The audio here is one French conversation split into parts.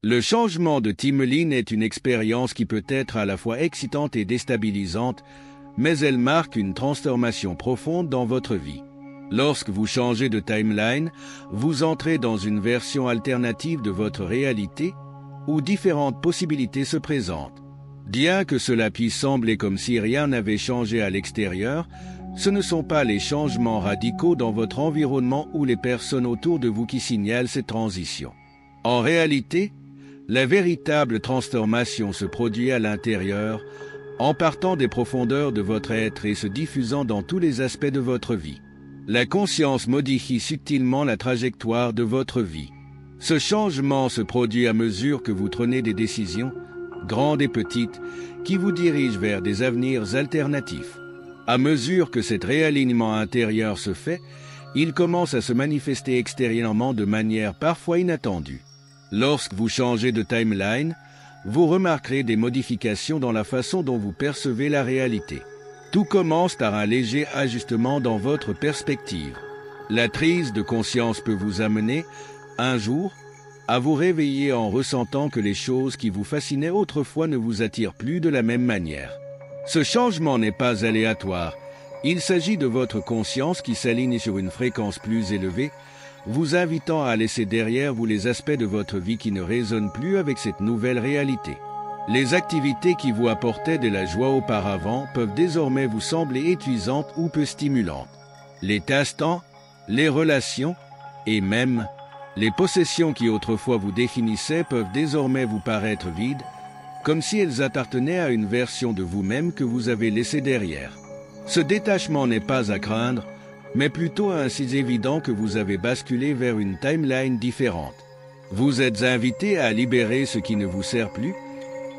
Le changement de timeline est une expérience qui peut être à la fois excitante et déstabilisante, mais elle marque une transformation profonde dans votre vie. Lorsque vous changez de timeline, vous entrez dans une version alternative de votre réalité où différentes possibilités se présentent. Bien que cela puisse sembler comme si rien n'avait changé à l'extérieur, ce ne sont pas les changements radicaux dans votre environnement ou les personnes autour de vous qui signalent cette transition. En réalité, la véritable transformation se produit à l'intérieur, en partant des profondeurs de votre être et se diffusant dans tous les aspects de votre vie. La conscience modifie subtilement la trajectoire de votre vie. Ce changement se produit à mesure que vous prenez des décisions, grandes et petites, qui vous dirigent vers des avenirs alternatifs. À mesure que cet réalignement intérieur se fait, il commence à se manifester extérieurement de manière parfois inattendue. Lorsque vous changez de timeline, vous remarquerez des modifications dans la façon dont vous percevez la réalité. Tout commence par un léger ajustement dans votre perspective. La prise de conscience peut vous amener, un jour, à vous réveiller en ressentant que les choses qui vous fascinaient autrefois ne vous attirent plus de la même manière. Ce changement n'est pas aléatoire. Il s'agit de votre conscience qui s'aligne sur une fréquence plus élevée, vous invitant à laisser derrière vous les aspects de votre vie qui ne résonnent plus avec cette nouvelle réalité. Les activités qui vous apportaient de la joie auparavant peuvent désormais vous sembler épuisantes ou peu stimulantes. Les passe-temps, les relations et même les possessions qui autrefois vous définissaient peuvent désormais vous paraître vides, comme si elles appartenaient à une version de vous-même que vous avez laissée derrière. Ce détachement n'est pas à craindre, mais plutôt ainsi évident que vous avez basculé vers une timeline différente. Vous êtes invité à libérer ce qui ne vous sert plus,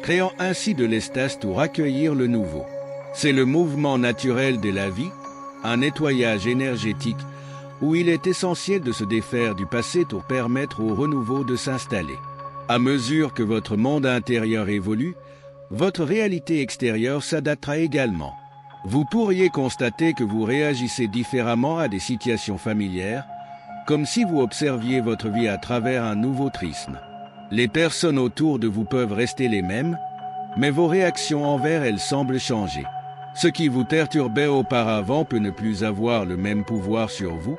créant ainsi de l'espace pour accueillir le nouveau. C'est le mouvement naturel de la vie, un nettoyage énergétique, où il est essentiel de se défaire du passé pour permettre au renouveau de s'installer. À mesure que votre monde intérieur évolue, votre réalité extérieure s'adaptera également. Vous pourriez constater que vous réagissez différemment à des situations familières, comme si vous observiez votre vie à travers un nouveau prisme. Les personnes autour de vous peuvent rester les mêmes, mais vos réactions envers elles semblent changer. Ce qui vous perturbait auparavant peut ne plus avoir le même pouvoir sur vous,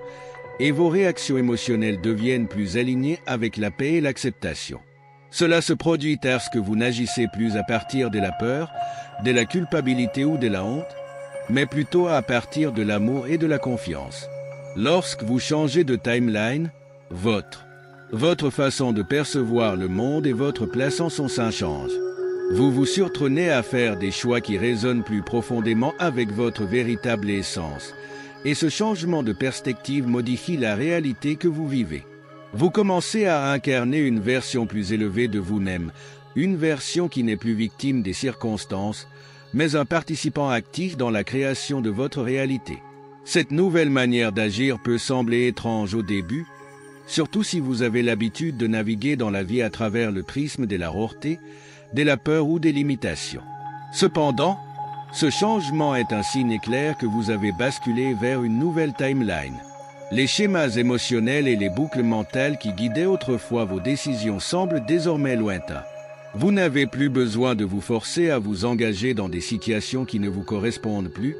et vos réactions émotionnelles deviennent plus alignées avec la paix et l'acceptation. Cela se produit parce que vous n'agissez plus à partir de la peur, de la culpabilité ou de la honte, mais plutôt à partir de l'amour et de la confiance. Lorsque vous changez de timeline, votre façon de percevoir le monde et votre place en son sein changent. Vous vous surprenez à faire des choix qui résonnent plus profondément avec votre véritable essence, et ce changement de perspective modifie la réalité que vous vivez. Vous commencez à incarner une version plus élevée de vous-même, une version qui n'est plus victime des circonstances, mais un participant actif dans la création de votre réalité. Cette nouvelle manière d'agir peut sembler étrange au début, surtout si vous avez l'habitude de naviguer dans la vie à travers le prisme de la rareté, de la peur ou des limitations. Cependant, ce changement est un signe clair que vous avez basculé vers une nouvelle timeline. Les schémas émotionnels et les boucles mentales qui guidaient autrefois vos décisions semblent désormais lointains. Vous n'avez plus besoin de vous forcer à vous engager dans des situations qui ne vous correspondent plus,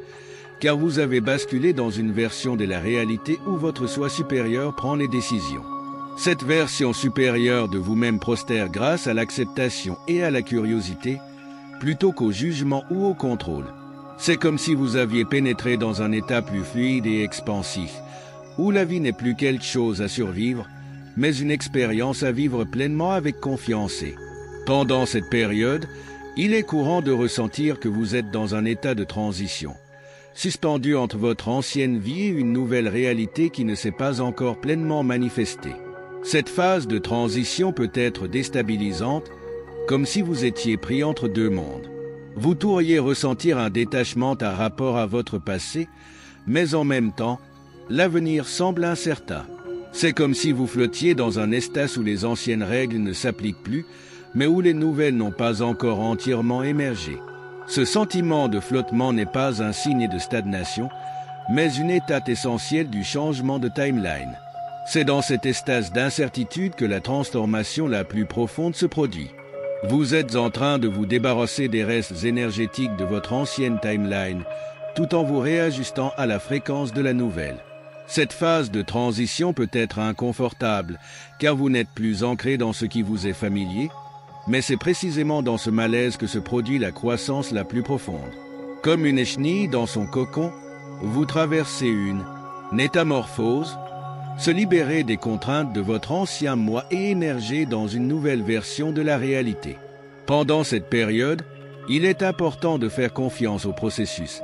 car vous avez basculé dans une version de la réalité où votre soi supérieur prend les décisions. Cette version supérieure de vous-même prospère grâce à l'acceptation et à la curiosité, plutôt qu'au jugement ou au contrôle. C'est comme si vous aviez pénétré dans un état plus fluide et expansif, où la vie n'est plus quelque chose à survivre, mais une expérience à vivre pleinement avec confiance. Pendant cette période, il est courant de ressentir que vous êtes dans un état de transition, suspendu entre votre ancienne vie et une nouvelle réalité qui ne s'est pas encore pleinement manifestée. Cette phase de transition peut être déstabilisante, comme si vous étiez pris entre deux mondes. Vous pourriez ressentir un détachement par rapport à votre passé, mais en même temps, l'avenir semble incertain. C'est comme si vous flottiez dans un espace où les anciennes règles ne s'appliquent plus, mais où les nouvelles n'ont pas encore entièrement émergé. Ce sentiment de flottement n'est pas un signe de stagnation, mais une étape essentielle du changement de timeline. C'est dans cette estase d'incertitude que la transformation la plus profonde se produit. Vous êtes en train de vous débarrasser des restes énergétiques de votre ancienne timeline, tout en vous réajustant à la fréquence de la nouvelle. Cette phase de transition peut être inconfortable, car vous n'êtes plus ancré dans ce qui vous est familier, mais c'est précisément dans ce malaise que se produit la croissance la plus profonde. Comme une chenille dans son cocon, vous traversez une métamorphose, se libérer des contraintes de votre ancien moi et émerger dans une nouvelle version de la réalité. Pendant cette période, il est important de faire confiance au processus,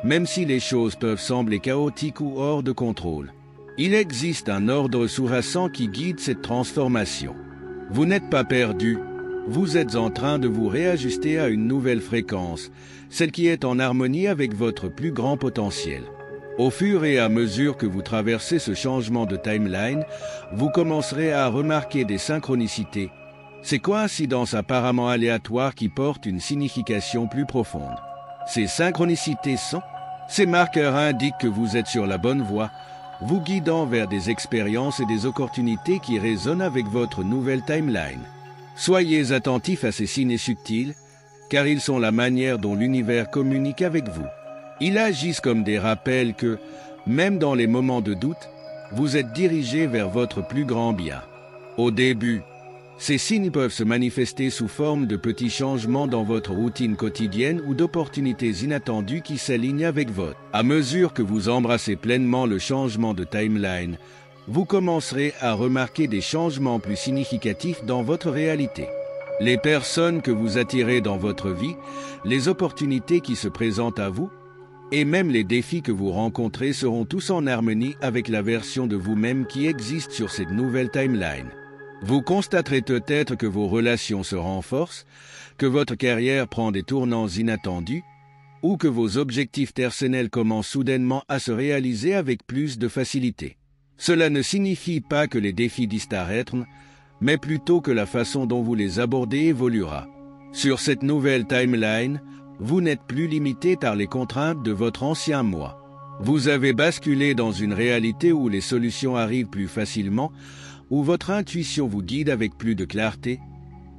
même si les choses peuvent sembler chaotiques ou hors de contrôle. Il existe un ordre sous-jacent qui guide cette transformation. Vous n'êtes pas perdu, vous êtes en train de vous réajuster à une nouvelle fréquence, celle qui est en harmonie avec votre plus grand potentiel. Au fur et à mesure que vous traversez ce changement de timeline, vous commencerez à remarquer des synchronicités, ces coïncidences apparemment aléatoires qui portent une signification plus profonde. Ces synchronicités sont, ces marqueurs indiquent que vous êtes sur la bonne voie, vous guidant vers des expériences et des opportunités qui résonnent avec votre nouvelle timeline. Soyez attentifs à ces signes subtils, car ils sont la manière dont l'univers communique avec vous. Ils agissent comme des rappels que, même dans les moments de doute, vous êtes dirigé vers votre plus grand bien. Au début, ces signes peuvent se manifester sous forme de petits changements dans votre routine quotidienne ou d'opportunités inattendues qui s'alignent avec votre. À mesure que vous embrassez pleinement le changement de timeline, vous commencerez à remarquer des changements plus significatifs dans votre réalité. Les personnes que vous attirez dans votre vie, les opportunités qui se présentent à vous, et même les défis que vous rencontrez seront tous en harmonie avec la version de vous-même qui existe sur cette nouvelle timeline. Vous constaterez peut-être que vos relations se renforcent, que votre carrière prend des tournants inattendus, ou que vos objectifs personnels commencent soudainement à se réaliser avec plus de facilité. Cela ne signifie pas que les défis disparaîtront, mais plutôt que la façon dont vous les abordez évoluera. Sur cette nouvelle timeline, vous n'êtes plus limité par les contraintes de votre ancien moi. Vous avez basculé dans une réalité où les solutions arrivent plus facilement, où votre intuition vous guide avec plus de clarté,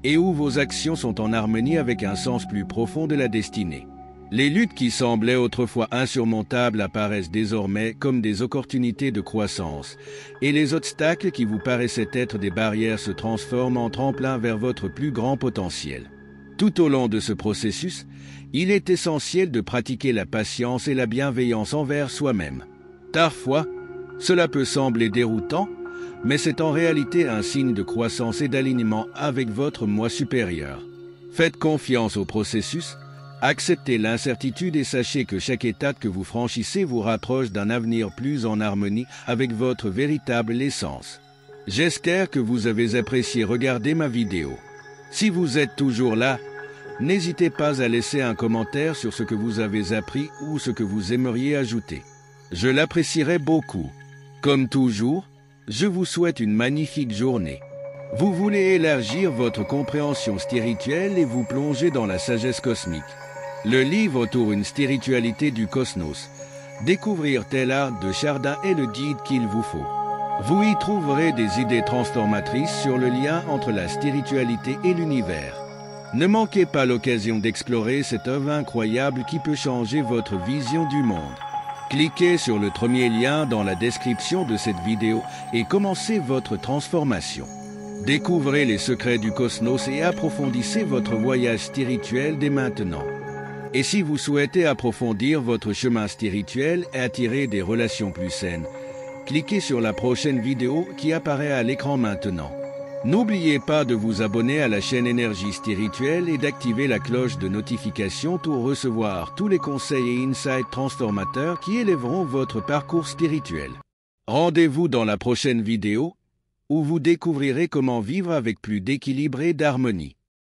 et où vos actions sont en harmonie avec un sens plus profond de la destinée. Les luttes qui semblaient autrefois insurmontables apparaissent désormais comme des opportunités de croissance, et les obstacles qui vous paraissaient être des barrières se transforment en tremplins vers votre plus grand potentiel. Tout au long de ce processus, il est essentiel de pratiquer la patience et la bienveillance envers soi-même. Parfois, cela peut sembler déroutant, mais c'est en réalité un signe de croissance et d'alignement avec votre moi supérieur. Faites confiance au processus, acceptez l'incertitude et sachez que chaque étape que vous franchissez vous rapproche d'un avenir plus en harmonie avec votre véritable essence. J'espère que vous avez apprécié regarder ma vidéo. Si vous êtes toujours là, n'hésitez pas à laisser un commentaire sur ce que vous avez appris ou ce que vous aimeriez ajouter. Je l'apprécierai beaucoup. Comme toujours, je vous souhaite une magnifique journée. Vous voulez élargir votre compréhension spirituelle et vous plonger dans la sagesse cosmique. Le livre autour une spiritualité du cosmos. Découvrir tel art de Chardin est le guide qu'il vous faut. Vous y trouverez des idées transformatrices sur le lien entre la spiritualité et l'univers. Ne manquez pas l'occasion d'explorer cette œuvre incroyable qui peut changer votre vision du monde. Cliquez sur le premier lien dans la description de cette vidéo et commencez votre transformation. Découvrez les secrets du cosmos et approfondissez votre voyage spirituel dès maintenant. Et si vous souhaitez approfondir votre chemin spirituel et attirer des relations plus saines, cliquez sur la prochaine vidéo qui apparaît à l'écran maintenant. N'oubliez pas de vous abonner à la chaîne Énergie Spirituelle et d'activer la cloche de notification pour recevoir tous les conseils et insights transformateurs qui élèveront votre parcours spirituel. Rendez-vous dans la prochaine vidéo où vous découvrirez comment vivre avec plus d'équilibre et d'harmonie.